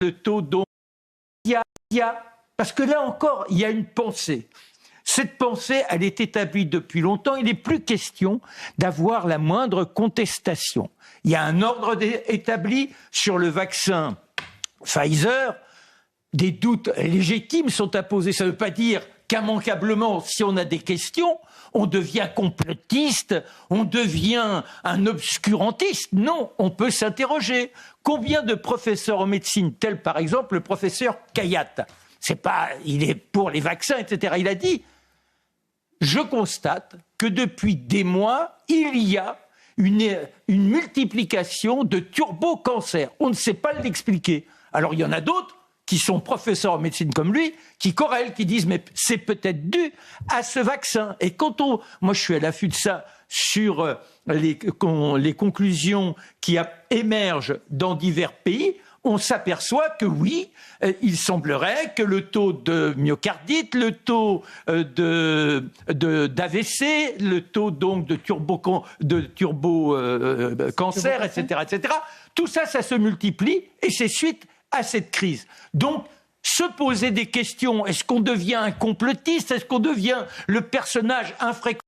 le taux d'eau. Parce que là encore, il y a une pensée. Cette pensée, elle est établie depuis longtemps. Il n'est plus question d'avoir la moindre contestation. Il y a un ordre établi sur le vaccin Pfizer. Des doutes légitimes sont apposés. Ça ne veut pas dire qu'immanquablement, si on a des questions, on devient complotiste, on devient un obscurantiste. Non, on peut s'interroger. Combien de professeurs en médecine, tel par exemple le professeur Kayat, il est pour les vaccins, etc. Il a dit, je constate que depuis des mois, il y a une multiplication de turbo-cancers. On ne sait pas l'expliquer. Alors il y en a d'autres qui sont professeurs en médecine comme lui, qui corrèlent, qui disent mais c'est peut-être dû à ce vaccin. Et moi je suis à l'affût de ça sur les conclusions qui émergent dans divers pays, on s'aperçoit que oui, il semblerait que le taux de myocardite, le taux d'AVC, le taux donc de turbo-cancer, etc., tout ça, ça se multiplie et c'est suite à cette crise. Donc, se poser des questions, est-ce qu'on devient un complotiste, est-ce qu'on devient le personnage infréquent